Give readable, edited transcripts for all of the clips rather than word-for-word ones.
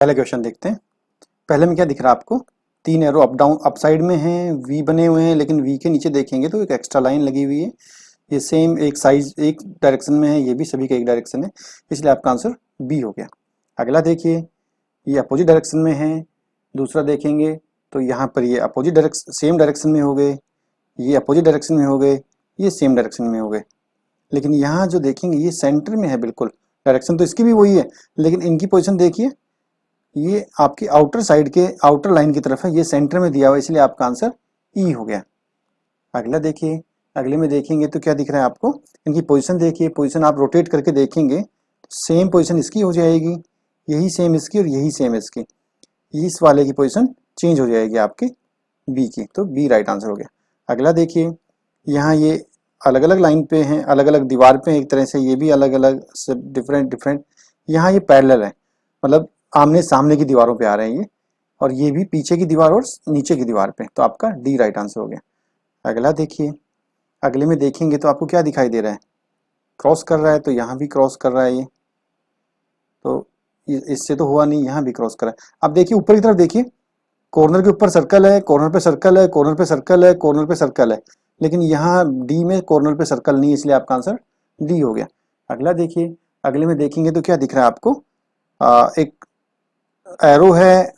पहले क्वेश्चन देखते हैं। पहले में क्या दिख रहा है आपको? 3 arrow up down up side में हैं, वी बने हुए हैं, लेकिन वी के नीचे देखेंगे तो एक एक्स्ट्रा लाइन लगी हुई है। ये सेम एक साइज एक डायरेक्शन में है, ये भी सभी का एक डायरेक्शन है, इसलिए आपका आंसर बी हो गया। अगला देखिए, ये अपोजिट डायरेक्शन में है। दूसरा देखेंगे तो यहाँ पर ये अपोजिट डायरेक्शन सेम डायरेक्शन में हो गए, ये अपोजिट डायरेक्शन में हो गए, ये सेम डायरेक्शन में हो गए। लेकिन यहाँ जो देखेंगे ये सेंटर में है बिल्कुल, डायरेक्शन तो इसकी भी वही है, लेकिन इनकी पोजीशन देखिए, ये आपकी आउटर साइड के आउटर लाइन की तरफ है, ये सेंटर में दिया हुआ है, इसलिए आपका आंसर ई हो गया। अगला देखिए, अगले में देखेंगे तो क्या दिख रहा है आपको? इनकी पोजीशन देखिए, पोजीशन आप रोटेट करके देखेंगे सेम पोजीशन इसकी हो जाएगी, यही सेम इसकी और यही सेम इसकी, इस वाले की पोजीशन चेंज हो जाएगी आपके बी की, तो बी राइट आंसर हो गया। अगला देखिए, यहाँ ये अलग अलग लाइन पे हैं, अलग अलग दीवार पे हैं, एक तरह से ये भी अलग अलग डिफरेंट डिफरेंट। यहाँ ये पैरेलल है, मतलब आमने सामने की दीवारों पे आ रहे हैं ये, और ये भी पीछे की दीवार और नीचे की दीवार पे, तो आपका डी राइट आंसर हो गया। अगला देखिए, अगले में देखेंगे तो आपको क्या दिखाई दे रहा है? क्रॉस कर रहा है, तो यहाँ भी क्रॉस कर रहा है ये, तो इससे तो हुआ नहीं, यहाँ भी क्रॉस कर रहा है। अब देखिए ऊपर की तरफ देखिए, कॉर्नर के ऊपर सर्कल है, कॉर्नर पे सर्कल है, कॉर्नर पे सर्कल है, कॉर्नर पे सर्कल है, लेकिन यहाँ डी में कॉर्नर पे सर्कल नहीं है, इसलिए आपका आंसर डी हो गया। अगला देखिए, अगले में देखेंगे तो क्या दिख रहा है आपको? एक एरो है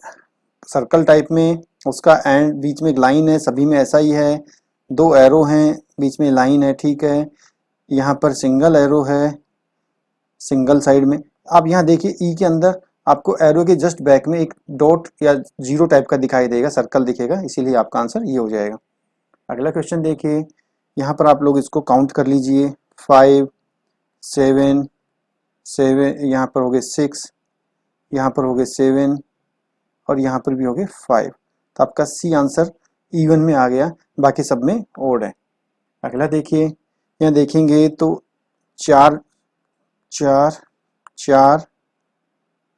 सर्कल टाइप में, उसका एंड बीच में एक लाइन है, सभी में ऐसा ही है। 2 एरो हैं, बीच में लाइन है, ठीक है। यहाँ पर सिंगल एरो है सिंगल साइड में। आप यहाँ देखिए ई के अंदर आपको एरो के जस्ट बैक में एक डॉट या जीरो टाइप का दिखाई देगा, सर्कल दिखेगा, इसीलिए आपका आंसर ये हो जाएगा। अगला क्वेश्चन देखिए, यहाँ पर आप लोग इसको काउंट कर लीजिए, 5 7 7, यहाँ पर हो गए 6, यहाँ पर हो गए 7 और यहाँ पर भी हो गए 5, तो आपका सी आंसर इवन में आ गया, बाकी सब में ओड है। अगला देखिए, यहाँ देखेंगे तो 4 4 4,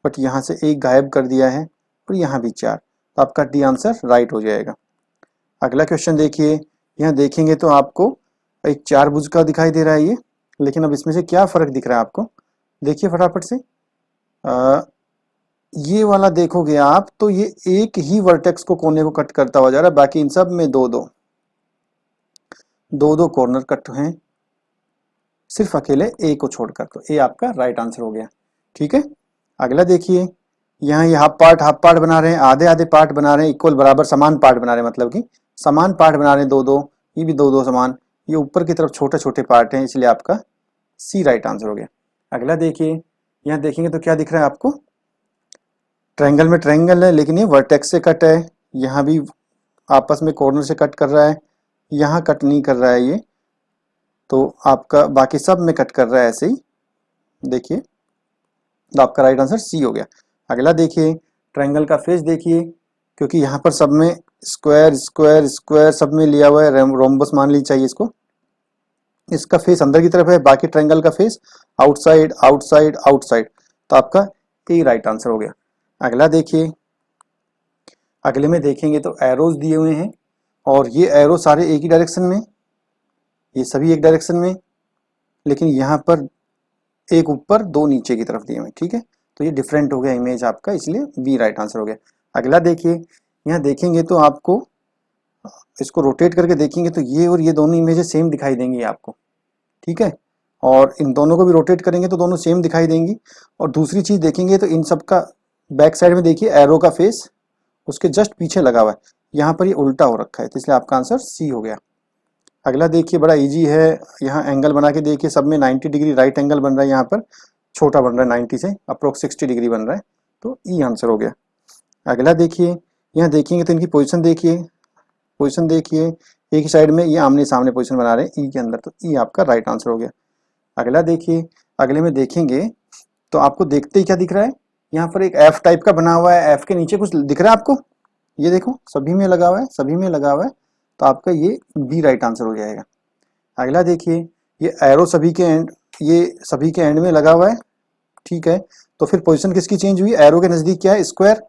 बट यहाँ से एक गायब कर दिया है और यहाँ भी 4, तो आपका डी आंसर राइट हो जाएगा। अगला क्वेश्चन देखिए, यहाँ देखेंगे तो आपको एक 4 भुज का दिखाई दे रहा है ये, लेकिन अब इसमें से क्या फर्क दिख रहा है आपको? देखिए फटाफट से, ये वाला देखोगे आप तो ये एक ही वर्टेक्स को कोने को कट करता हुआ जा रहा है, बाकी इन सब में दो दो कॉर्नर कट हैं, सिर्फ अकेले ए को छोड़कर, तो ए आपका राइट आंसर हो गया। ठीक है, अगला देखिए, यहाँ ये हाफ पार्ट बना रहे हैं, आधे आधे पार्ट बना रहे हैं, इक्वल बराबर समान पार्ट बना रहे हैं, मतलब कि समान पार्ट बना रहे हैं, दो ये भी दो समान, ये ऊपर की तरफ छोटे छोटे पार्ट हैं, इसलिए आपका सी राइट आंसर हो गया। अगला देखिए, यहाँ देखेंगे तो क्या दिख रहा है आपको? ट्रायंगल में ट्रायंगल है, लेकिन ये वर्टेक्स से कट है, यहाँ भी आपस में कॉर्नर से कट कर रहा है, यहाँ कट नहीं कर रहा है ये, तो आपका बाकी सब में कट कर रहा है ऐसे ही, देखिए, तो आपका राइट आंसर सी हो गया। अगला देखिए, ट्रायंगल का फेस देखिए, क्योंकि यहाँ पर सब में स्क्वायर स्क्वायर स्क्वायर सब में लिया हुआ है, रोम्बस मान लीजिए चाहिए इसको, इसका फेस अंदर की तरफ है, बाकी ट्रायंगल का फेस आउटसाइड आउटसाइड आउटसाइड, तो आपका ए राइट आंसर हो गया। अगला देखिए, अगले में देखेंगे तो एरोज दिए हुए हैं, और ये एरो सारे एक ही डायरेक्शन में, ये सभी एक डायरेक्शन में, लेकिन यहाँ पर एक ऊपर दो नीचे की तरफ दिए हुए, ठीक है, तो ये डिफरेंट हो गया इमेज आपका, इसलिए बी राइट आंसर हो गया। अगला देखिए, यहाँ देखेंगे तो आपको इसको रोटेट करके देखेंगे तो ये और ये दोनों इमेजेस सेम दिखाई देंगी आपको, ठीक है, और इन दोनों को भी रोटेट करेंगे तो दोनों सेम दिखाई देंगी। और दूसरी चीज देखेंगे तो इन सब का बैक साइड में देखिए एरो का फेस उसके जस्ट पीछे लगा हुआ है, यहाँ पर ये उल्टा हो रखा है, तो इसलिए आपका आंसर सी हो गया। अगला देखिए, बड़ा इजी है, यहाँ एंगल बना के देखिए, सब में 90 डिग्री राइट एंगल बन रहा है, यहाँ पर छोटा बन रहा है 90 से, अप्रोक्स 60 डिग्री बन रहा है, तो ई आंसर हो गया। अगला देखिए, यहाँ देखेंगे तो इनकी पोजीशन देखिए, एक ही साइड में ये आमने सामने पोजीशन बना रहे हैं ई के अंदर, तो ई आपका राइट आंसर हो गया। अगला देखिए, अगले में देखेंगे तो आपको देखते ही क्या दिख रहा है? यहाँ पर एक एफ टाइप का बना हुआ है, एफ के नीचे कुछ दिख रहा है आपको? ये देखो सभी में लगा हुआ है, सभी में लगा हुआ है, तो आपका ये बी राइट आंसर हो जाएगा। अगला देखिए, ये एरो सभी के एंड, ये सभी के एंड में लगा हुआ है, ठीक है, तो फिर पोजीशन किसकी चेंज हुई? एरो के नजदीक क्या है? स्क्वायर,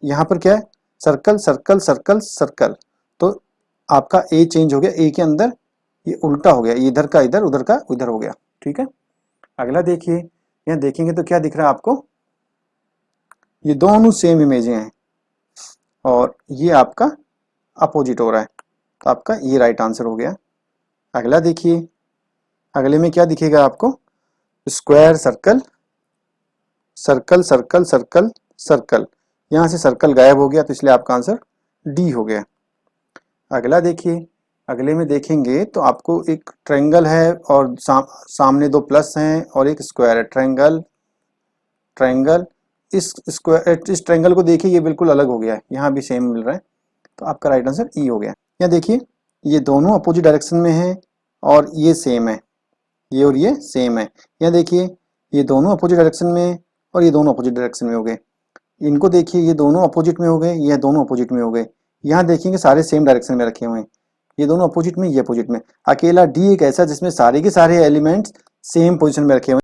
यहाँ पर क्या है? सर्कल सर्कल सर्कल सर्कल, तो आपका ए चेंज हो गया, ए के अंदर ये उल्टा हो गया, इधर का इधर उधर का उधर हो गया, ठीक है। अगला देखिए, यहाँ देखेंगे तो क्या दिख रहा है आपको? ये दोनों सेम इमेजें हैं और ये आपका अपोजिट हो रहा है, तो आपका ये राइट आंसर हो गया। अगला देखिए, अगले में क्या दिखेगा आपको, square circle circle circle circle circle, यहाँ से सर्कल गायब हो गया तो इसलिए आपका आंसर डी हो गया। अगला देखिए, अगले में देखेंगे तो आपको एक ट्रायंगल है और सामने दो प्लस हैं और एक स्क्वायर है। ट्रायंगल ट्रायंगल, इस स्क्वायर इस ट्रायंगल को देखिए ये बिल्कुल अलग हो गया है, यहाँ भी सेम मिल रहा है, तो आपका राइट आंसर ई हो गया। यहाँ देखिए ये दोनों अपोजिट डायरेक्शन में है और ये सेम है, ये और ये सेम है। यहाँ देखिए ये दोनों अपोजिट डायरेक्शन में और ये दोनों अपोजिट डायरेक्शन में हो गए। इनको देखिए ये दोनों अपोजिट में हो गए, ये दोनों अपोजिट में हो गए। यहाँ देखेंगे सारे सेम डायरेक्शन में रखे हुए हैं, ये दोनों अपोजिट में, ये अपोजिट में। अकेला डी एक ऐसा जिसमें सारे के सारे एलिमेंट्स सेम पोजीशन में रखे हुए हैं।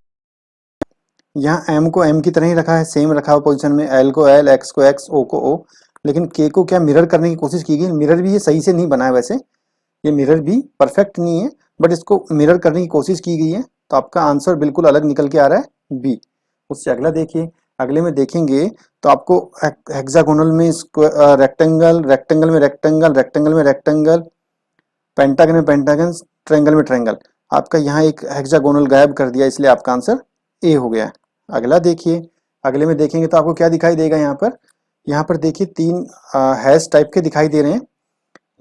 यहाँ एम को एम की तरह ही रखा है, सेम रखा हुआ पोजीशन में, एल को एल, एक्स को एक्स, ओ को ओ। लेकिन के को क्या मिरर करने की कोशिश की गई। मिरर भी ये सही से नहीं बना है, वैसे ये मिरर भी परफेक्ट नहीं है, बट इसको मिरर करने की कोशिश की गई है, तो आपका आंसर बिल्कुल अलग निकल के आ रहा है बी। उससे अगला देखिए, अगले में देखेंगे तो आपको हेक्सागोनल में रेक्टेंगल, रेक्टेंगल में रेक्टेंगल, रेक्टेंगल में रेक्टेंगल, पेंटागन में पेंटागन, ट्रायंगल में ट्रायंगल। आपका यहाँ एक हेक्सागोनल गायब कर दिया, इसलिए आपका आंसर ए हो गया। अगला देखिए, अगले में देखेंगे तो आपको क्या दिखाई देगा। यहाँ पर देखिए तीन हैश टाइप के दिखाई दे रहे हैं,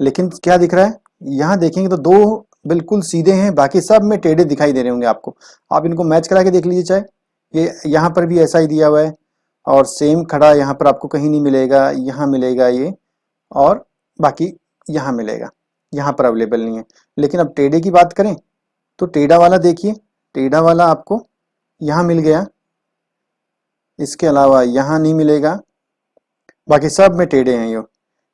लेकिन क्या दिख रहा है, यहाँ देखेंगे तो दो बिल्कुल सीधे हैं, बाकी सब में टेढ़े दिखाई दे रहे होंगे आपको। आप इनको मैच करा के देख लीजिए, चाहे ये यहाँ पर भी ऐसा ही दिया हुआ है और सेम खड़ा यहाँ पर आपको कहीं नहीं मिलेगा, यहाँ मिलेगा ये, और बाकी यहाँ मिलेगा, यहाँ पर अवेलेबल नहीं है। लेकिन अब टेढ़े की बात करें तो टेढ़ा वाला देखिए, टेढ़ा वाला आपको यहाँ मिल गया, इसके अलावा यहाँ नहीं मिलेगा, बाकी सब में टेढ़े हैं ये।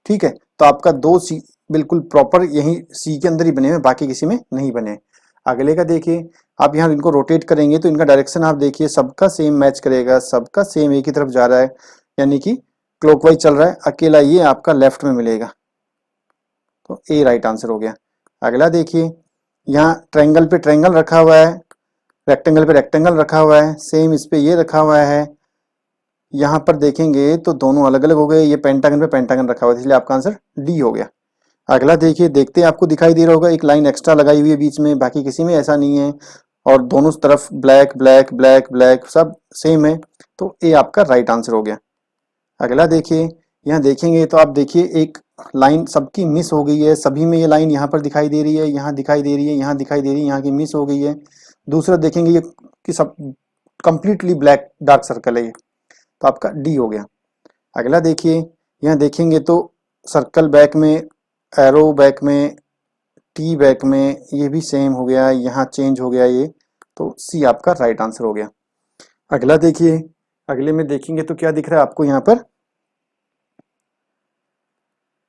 ठीक है, तो आपका दो सी बिल्कुल प्रॉपर यही सी के अंदर ही बने हुए, बाकी किसी में नहीं बने। अगले का देखिए, आप यहाँ इनको रोटेट करेंगे तो इनका डायरेक्शन आप देखिए सबका सेम मैच करेगा, सबका सेम एक ही तरफ जा रहा है, यानी कि क्लॉकवाइज चल रहा है। अकेला ये आपका लेफ्ट में मिलेगा, तो ए राइट आंसर हो गया। अगला देखिए, यहाँ ट्रायंगल पे ट्रायंगल रखा हुआ है, रेक्टेंगल पे रेक्टेंगल रखा हुआ है, सेम इस पे ये रखा हुआ है। यहाँ पर देखेंगे तो दोनों अलग अलग हो गए, ये पेंटागन पे पेंटागन रखा हुआ है, इसलिए आपका आंसर डी हो गया। अगला देखिए, देखते हैं आपको दिखाई दे रहा होगा एक लाइन एक्स्ट्रा लगाई हुई है बीच में, बाकी किसी में ऐसा नहीं है, और दोनों तरफ ब्लैक ब्लैक ब्लैक ब्लैक सब सेम है, तो ए आपका राइट आंसर हो गया। अगला देखिए, यहाँ देखेंगे तो आप देखिए एक लाइन सबकी मिस हो गई है, सभी में ये लाइन यहाँ पर दिखाई दे रही है, यहाँ दिखाई दे रही है, यहाँ दिखाई दे रही है, यहाँ की मिस हो गई है। दूसरा देखेंगे ये कि सब कंप्लीटली ब्लैक डार्क सर्कल है ये, तो आपका डी हो गया। अगला देखिए, यहाँ देखेंगे तो सर्कल बैक में, एरो बैक में, टी बैक में, ये भी सेम हो गया, यहाँ चेंज हो गया ये, तो सी आपका राइट आंसर हो गया। अगला देखिए, अगले में देखेंगे तो क्या दिख रहा है आपको, यहाँ पर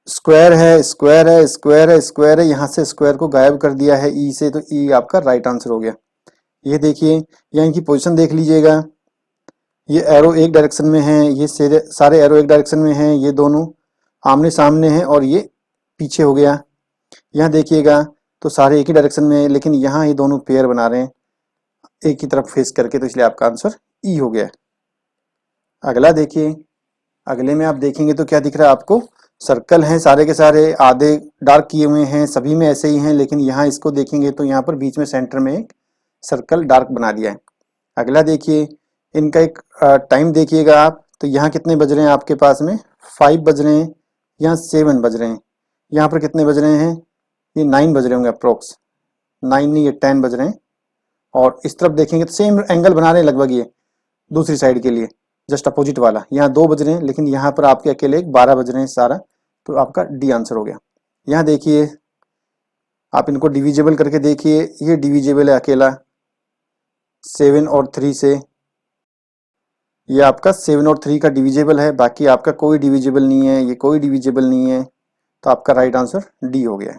स्क्वायर है स्क्वायर है स्क्वायर है स्क्वायर है, यहाँ से स्क्वायर को गायब कर दिया है ई से, तो ई आपका राइट आंसर हो गया। ये देखिए, यहाँ इनकी पोजीशन देख लीजिएगा, ये एरो एक डायरेक्शन में है, ये सारे एरो एक डायरेक्शन में हैं, ये दोनों आमने सामने हैं और ये पीछे हो गया। यहाँ देखिएगा तो सारे एक ही डायरेक्शन में है, लेकिन यहाँ ये दोनों पेयर बना रहे हैं एक ही तरफ फेस करके, तो इसलिए आपका आंसर ई हो गया। अगला देखिए, अगले में आप देखेंगे तो क्या दिख रहा है आपको, सर्कल हैं सारे के सारे, आधे डार्क किए हुए हैं, सभी में ऐसे ही हैं, लेकिन यहाँ इसको देखेंगे तो यहाँ पर बीच में सेंटर में एक सर्कल डार्क बना दिया है। अगला देखिए, इनका एक टाइम देखिएगा आप, तो यहाँ कितने बज रहे हैं आपके पास में, 5 बज रहे हैं, यहाँ 7 बज रहे हैं, यहाँ पर कितने बज रहे हैं, ये 9 बज रहे होंगे अप्रोक्स, 9 नहीं ये 10 बज रहे हैं। और इस तरफ देखेंगे तो सेम एंगल बना रहे हैं लगभग, ये दूसरी साइड के लिए जस्ट अपोजिट वाला, यहाँ 2 बज रहे हैं, लेकिन यहाँ पर आपके अकेले 12 बज रहे हैं सारा, तो आपका डी आंसर हो गया। यहाँ देखिए, आप इनको डिविजिबल करके देखिए, ये डिविजिबल है अकेला 7 और 3 से, ये आपका 7 और 3 का डिविजिबल है, बाकी आपका कोई डिविजिबल नहीं है, ये कोई डिविजिबल नहीं है, तो आपका राइट आंसर डी हो गया है।